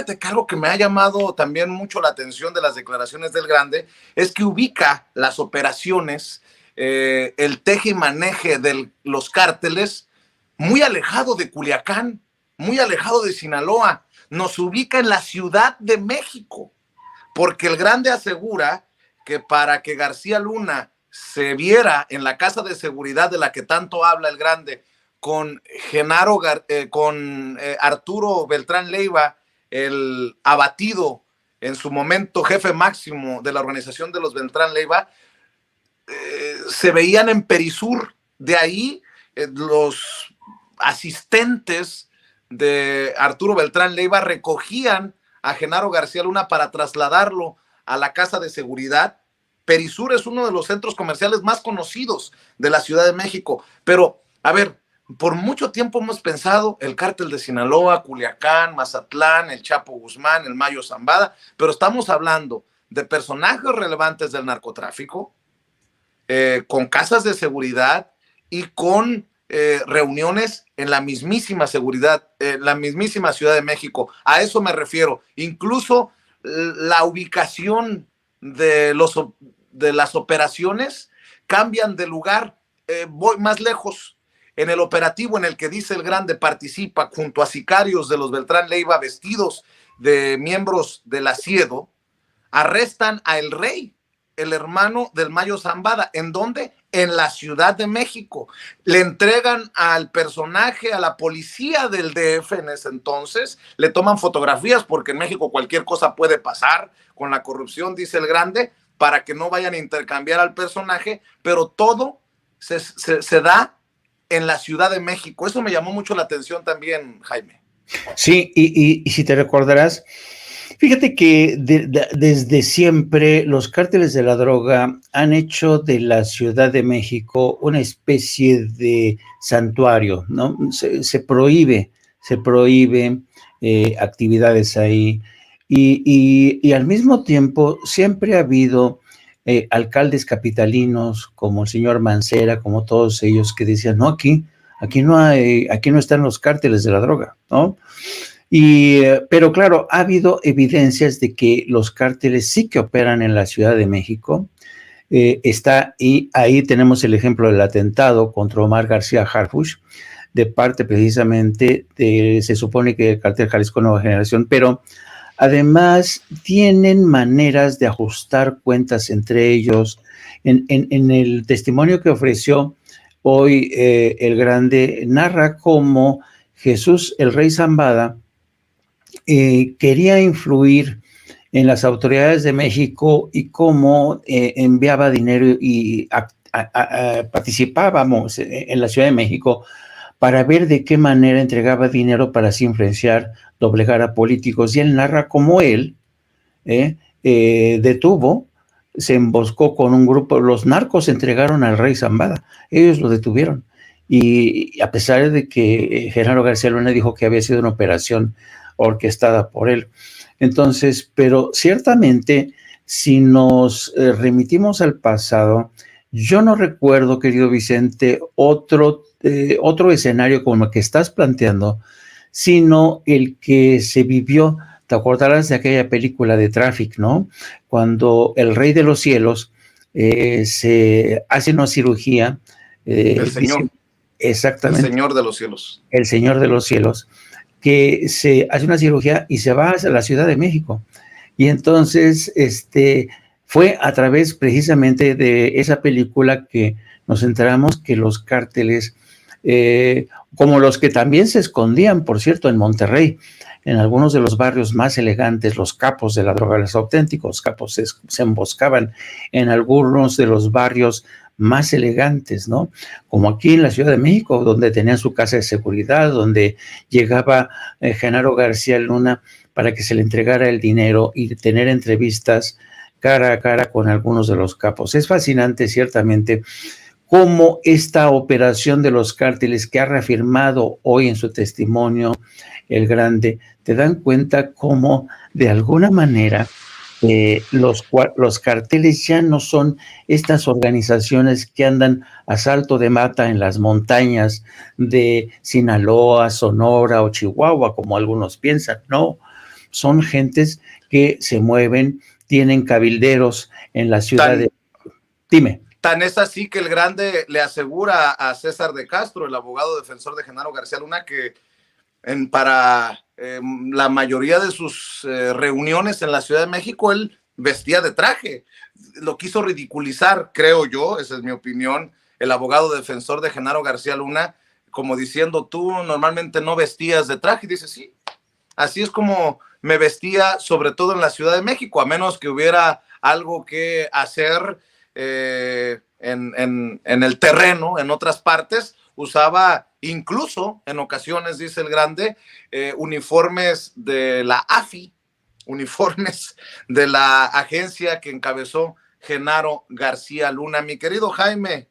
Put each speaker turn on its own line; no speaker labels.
fíjate que algo que me ha llamado también mucho la atención de las declaraciones del Grande es que ubica las operaciones, el teje y maneje de los cárteles muy alejado de Culiacán, muy alejado de Sinaloa. Nos ubica en la Ciudad de México, porque el Grande asegura que para que García Luna se viera en la casa de seguridad de la que tanto habla el Grande, con Arturo Beltrán Leiva, el abatido en su momento jefe máximo de la organización de los Beltrán Leiva, se veían en Perisur. De ahí los asistentes de Arturo Beltrán Leiva recogían a Genaro García Luna para trasladarlo a la casa de seguridad. Perisur es uno de los centros comerciales más conocidos de la Ciudad de México. Pero, a ver, por mucho tiempo hemos pensado el cártel de Sinaloa, Culiacán, Mazatlán, el Chapo Guzmán, el Mayo Zambada, pero estamos hablando de personajes relevantes del narcotráfico, con casas de seguridad y con reuniones en la mismísima seguridad, la mismísima Ciudad de México. A eso me refiero. Incluso la ubicación de las operaciones cambian de lugar. Voy más lejos. En el operativo en el que dice el Grande participa junto a sicarios de los Beltrán Leiva vestidos de miembros del Asiedo, arrestan a El Rey, el hermano del Mayo Zambada. ¿En dónde? En la Ciudad de México. Le entregan al personaje a la policía del DF en ese entonces, le toman fotografías porque en México cualquier cosa puede pasar con la corrupción, dice el Grande, para que no vayan a intercambiar al personaje, pero todo se da en la Ciudad de México. Eso me llamó mucho la atención también, Jaime.
Sí, y si te recordarás, fíjate que desde siempre los cárteles de la droga han hecho de la Ciudad de México una especie de santuario, ¿no? Se prohíbe actividades ahí y al mismo tiempo siempre ha habido alcaldes capitalinos como el señor Mancera, como todos ellos que decían, no, aquí no están los cárteles de la droga, ¿no? Pero claro, ha habido evidencias de que los cárteles sí que operan en la Ciudad de México. Y ahí tenemos el ejemplo del atentado contra Omar García Harfuch, de parte precisamente se supone que el cártel Jalisco Nueva Generación, pero además tienen maneras de ajustar cuentas entre ellos. En el testimonio que ofreció hoy el Grande, narra cómo Jesús el Rey Zambada quería influir en las autoridades de México y cómo enviaba dinero y participábamos en la Ciudad de México para ver de qué manera entregaba dinero para así influenciar, doblegar a políticos. Y él narra cómo él detuvo, se emboscó con un grupo, los narcos entregaron al Rey Zambada, ellos lo detuvieron. Y a pesar de que Genaro García Luna dijo que había sido una operación orquestada por él. Entonces, pero ciertamente, si nos remitimos al pasado, yo no recuerdo, querido Vicente, otro escenario como el que estás planteando, sino el que se vivió. Te acordarás de aquella película de Traffic, ¿no? Cuando el Rey de los Cielos se hace una cirugía.
El Señor.
Exactamente.
El Señor de los Cielos.
El Señor de los Cielos, que se hace una cirugía y se va hacia la Ciudad de México. Y entonces fue a través precisamente de esa película que nos enteramos que los cárteles, como los que también se escondían, por cierto, en Monterrey, en algunos de los barrios más elegantes, los capos de la droga, los auténticos capos se emboscaban en algunos de los barrios más elegantes, ¿no? Como aquí en la Ciudad de México, donde tenía su casa de seguridad, donde llegaba Genaro García Luna para que se le entregara el dinero y tener entrevistas cara a cara con algunos de los capos. Es fascinante, ciertamente, cómo esta operación de los cárteles que ha reafirmado hoy en su testimonio el Grande, te dan cuenta cómo de alguna manera los carteles ya no son estas organizaciones que andan a salto de mata en las montañas de Sinaloa, Sonora o Chihuahua, como algunos piensan, no. son gentes que se mueven, tienen cabilderos en la ciudad de... Dime.
Tan es así que el Grande le asegura a César de Castro, el abogado defensor de Genaro García Luna, que para la mayoría de sus reuniones en la Ciudad de México, él vestía de traje. Lo quiso ridiculizar, creo yo, esa es mi opinión, el abogado defensor de Genaro García Luna, como diciendo, tú normalmente no vestías de traje. Y dice, sí, así es como me vestía, sobre todo en la Ciudad de México, a menos que hubiera algo que hacer en el terreno, en otras partes. Usaba incluso, en ocasiones, dice el Grande, uniformes de la AFI, uniformes de la agencia que encabezó Genaro García Luna. Mi querido Jaime,